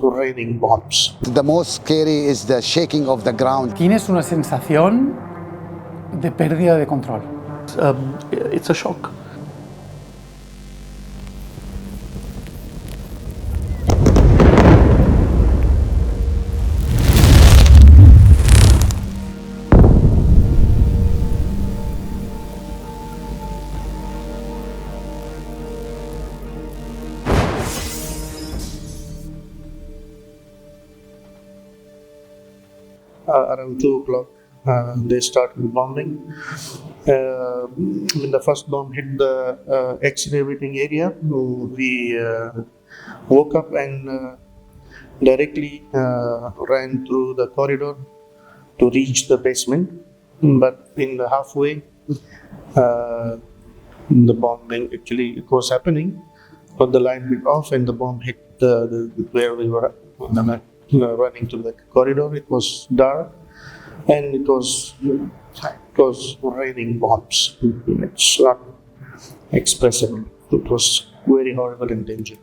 was raining bombs. The most scary is the shaking of the ground. Tienes una sensación de pérdida de control. It's a shock. Around 2 o'clock, they started bombing. When the first bomb hit the X-ray waiting area, we woke up and directly ran through the corridor to reach the basement. But in the halfway, the bombing actually it was happening, but the line went off and the bomb hit where we were running through the corridor. It was dark and it was raining bombs. It's not expressible. It was very horrible and dangerous.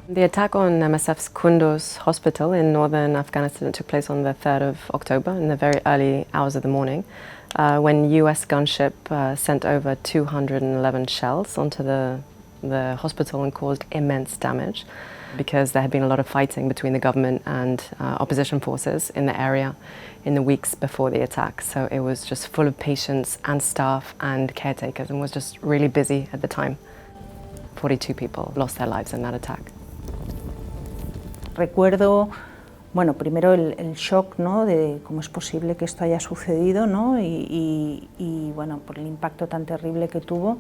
The attack on MSF's Kunduz hospital in northern Afghanistan took place on the 3rd of October in the very early hours of the morning, when US gunship sent over 211 shells onto the hospital and caused immense damage because there had been a lot of fighting between the government and opposition forces in the area in the weeks before the attack. So it was just full of patients and staff and caretakers and was just really busy at the time. 42 people lost their lives in that attack. Recuerdo, bueno, primero el shock, ¿no?, de cómo es posible que esto haya sucedido, ¿no?, y bueno, por el impacto tan terrible que tuvo.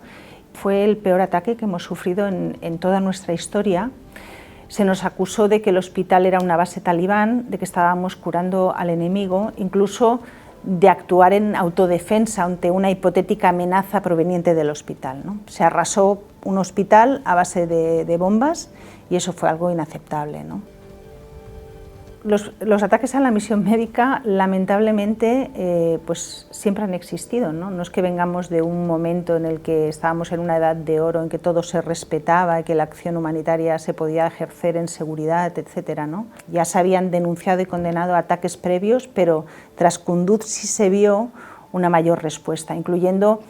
Fue el peor ataque que hemos sufrido en toda nuestra historia. Se nos acusó de que el hospital era una base talibán, de que estábamos curando al enemigo, incluso de actuar en autodefensa ante una hipotética amenaza proveniente del hospital, ¿no? Se arrasó un hospital a base de bombas y eso fue algo inaceptable, ¿no? Los ataques a la misión médica, lamentablemente, pues siempre han existido, ¿no? No es que vengamos de un momento en el que estábamos en una edad de oro, en que todo se respetaba, que la acción humanitaria se podía ejercer en seguridad, etcétera, ¿no? Ya se habían denunciado y condenado ataques previos, pero tras Kunduz sí se vio una mayor respuesta, incluyendo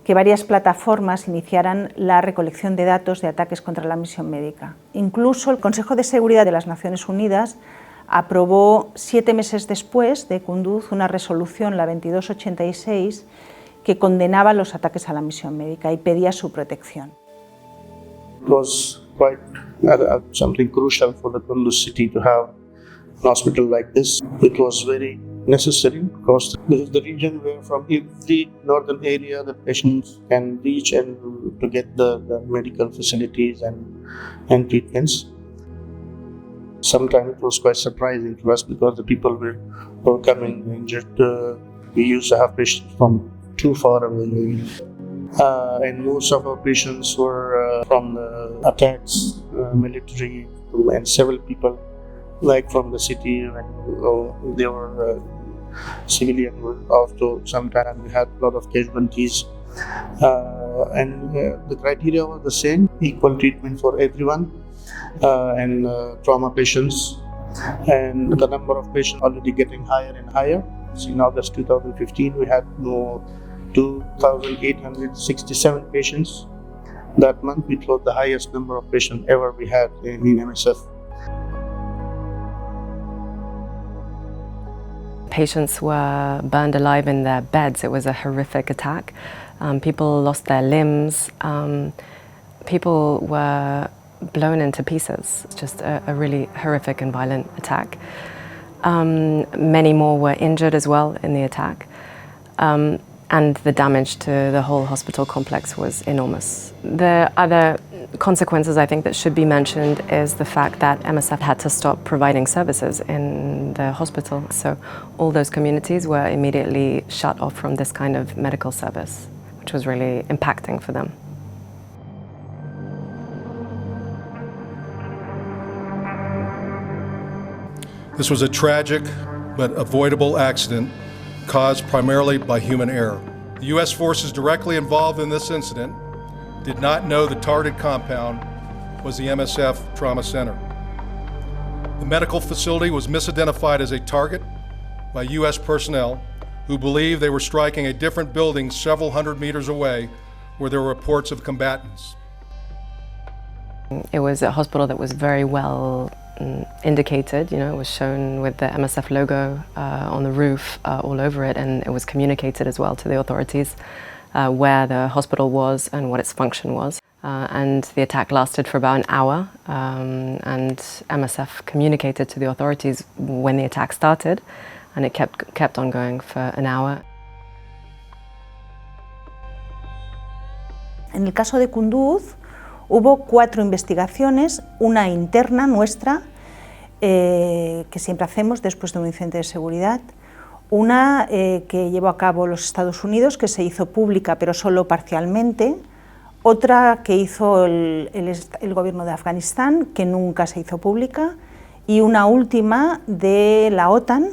que varias plataformas iniciaran la recolección de datos de ataques contra la misión médica. Incluso el Consejo de Seguridad de las Naciones Unidas aprobó 7 meses después de Kunduz una resolución, la 2286, que condenaba los ataques a la misión médica y pedía su protección. It was quite something crucial for the Kunduz city to have an hospital like this. It was very necessary because this is the region where from every northern area the patients can reach and to get the medical facilities and treatments. Sometimes it was quite surprising to us because the people were coming injured. We used to have patients from too far away. And most of our patients were from the attacks, military, and several people like from the city, and they were civilian. Also, sometimes we had a lot of casualties. And the criteria was the same: equal treatment for everyone. And trauma patients, and the number of patients already getting higher and higher. So in August 2015, we had 2,867 patients that month, which was the highest number of patients ever we had in MSF. Patients were burned alive in their beds. It was a horrific attack. People lost their limbs. People were blown into pieces. It's just a really horrific and violent attack. Many more were injured as well in the attack. And the damage to the whole hospital complex was enormous. The other consequences I think that should be mentioned is the fact that MSF had to stop providing services in the hospital. So all those communities were immediately shut off from this kind of medical service, which was really impacting for them. This was a tragic but avoidable accident caused primarily by human error. The U.S. forces directly involved in this incident did not know the targeted compound was the MSF Trauma Center. The medical facility was misidentified as a target by U.S. personnel who believed they were striking a different building several hundred meters away where there were reports of combatants. It was a hospital that was very well indicated, it was shown with the MSF logo on the roof all over it, and it was communicated as well to the authorities where the hospital was and what its function was. And the attack lasted for about an hour, and MSF communicated to the authorities when the attack started, and it kept on going for an hour. En el caso de Kunduz, hubo 4 investigaciones, una interna nuestra, que siempre hacemos después de un incidente de seguridad, una que llevó a cabo los Estados Unidos, que se hizo pública pero solo parcialmente, otra que hizo el gobierno de Afganistán, que nunca se hizo pública, y una última de la OTAN,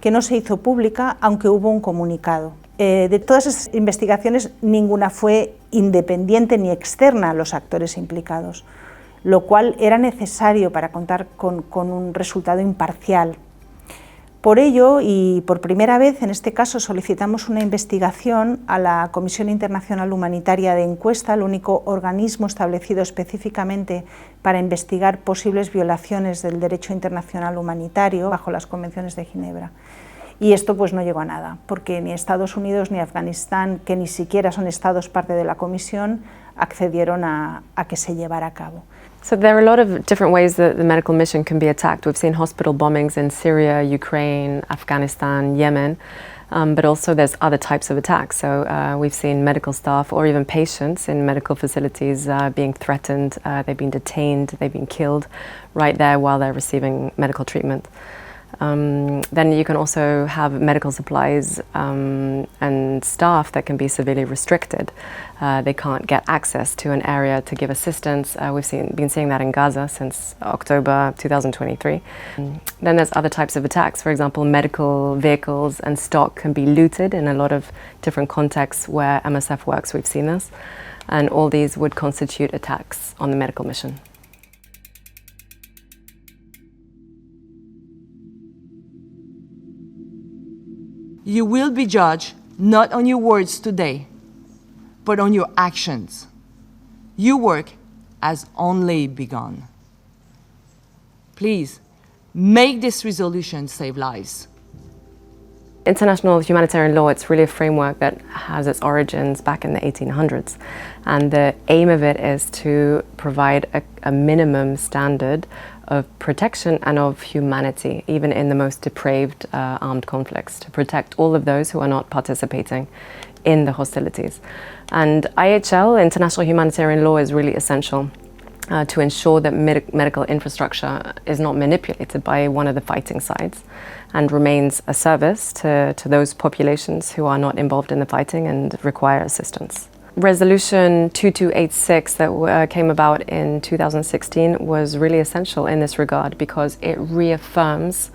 que no se hizo pública, aunque hubo un comunicado. De todas esas investigaciones, ninguna fue independiente ni externa a los actores implicados, lo cual era necesario para contar con un resultado imparcial. Por ello, y por primera vez en este caso, solicitamos una investigación a la Comisión Internacional Humanitaria de Encuesta, el único organismo establecido específicamente para investigar posibles violaciones del derecho internacional humanitario bajo las convenciones de Ginebra. Y esto pues no llegó a nada, porque ni Estados Unidos ni Afganistán, que ni siquiera son estados parte de la comisión, accedieron a que se llevara a cabo. So there are a lot of different ways that the medical mission can be attacked. We've seen hospital bombings in Syria, Ukraine, Afghanistan, Yemen, but also there's other types of attacks. So we've seen medical staff or even patients in medical facilities being threatened, they've been detained, they've been killed right there while they're receiving medical treatment. Then you can also have medical supplies and staff that can be severely restricted. They can't get access to an area to give assistance. We've been seeing that in Gaza since October 2023. Then there's other types of attacks. For example, medical vehicles and stock can be looted in a lot of different contexts where MSF works. We've seen this. And all these would constitute attacks on the medical mission. You will be judged not on your words today, but on your actions. Your work has only begun. Please, make this resolution save lives. International humanitarian law, it's really a framework that has its origins back in the 1800s. And the aim of it is to provide a minimum standard of protection and of humanity, even in the most depraved armed conflicts, to protect all of those who are not participating in the hostilities. And IHL, international humanitarian law, is really essential to ensure that medical infrastructure is not manipulated by one of the fighting sides and remains a service to those populations who are not involved in the fighting and require assistance. Resolution 2286 that came about in 2016 was really essential in this regard because it reaffirms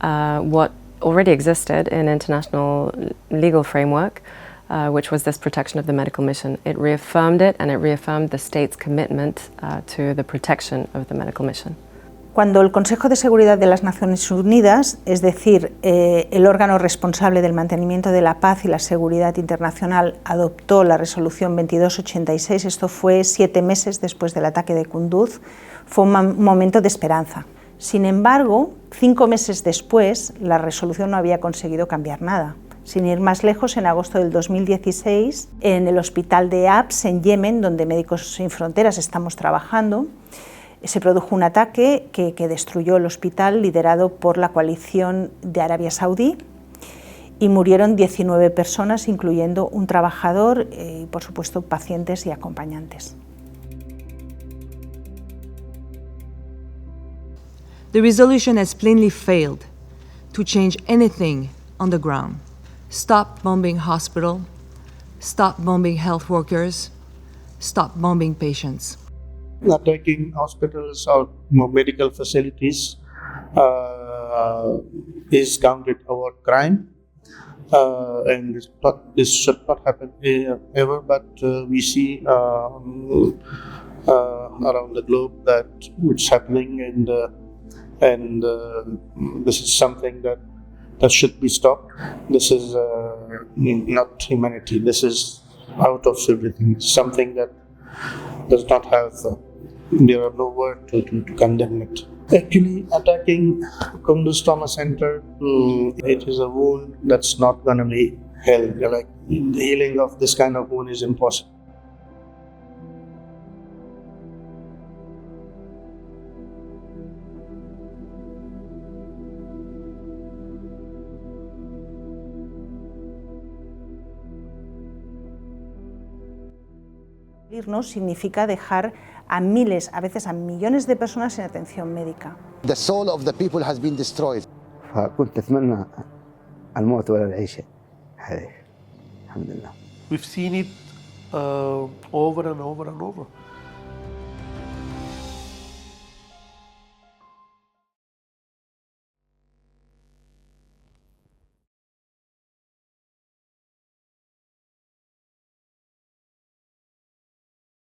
what already existed in international legal framework, which was this protection of the medical mission. It reaffirmed it, and it reaffirmed the state's commitment to the protection of the medical mission. Cuando el Consejo de Seguridad de las Naciones Unidas, es decir, el órgano responsable del mantenimiento de la paz y la seguridad internacional, adoptó la resolución 2286, esto fue 7 meses después del ataque de Kunduz, fue un momento de esperanza. Sin embargo, 5 meses después, la resolución no había conseguido cambiar nada. Sin ir más lejos, en agosto del 2016, en el hospital de Abs, en Yemen, donde Médicos Sin Fronteras estamos trabajando, se produjo un ataque que destruyó el hospital liderado por la coalición de Arabia Saudí y murieron 19 personas, incluyendo un trabajador y, por supuesto, pacientes y acompañantes. The resolution has plainly failed to change anything on the ground. Stop bombing hospitals, stop bombing health workers, stop bombing patients. Attacking hospitals or medical facilities is counted our crime. and this should not happen ever, but we see around the globe that it's happening, and this is something that should be stopped. This is not humanity. This is out of everything. It's something that does not have, there are no words to condemn it. Actually, attacking Kunduz Trauma Center, it is a wound that's not going to be healed. Like, the healing of this kind of wound is impossible. ¿No? Significa dejar a miles, a veces a millones de personas sin atención médica. The soul of the people has been destroyed. فكنت أتمنى الموت ولا العيشة هذه الحمد لله. We've seen it over and over and over.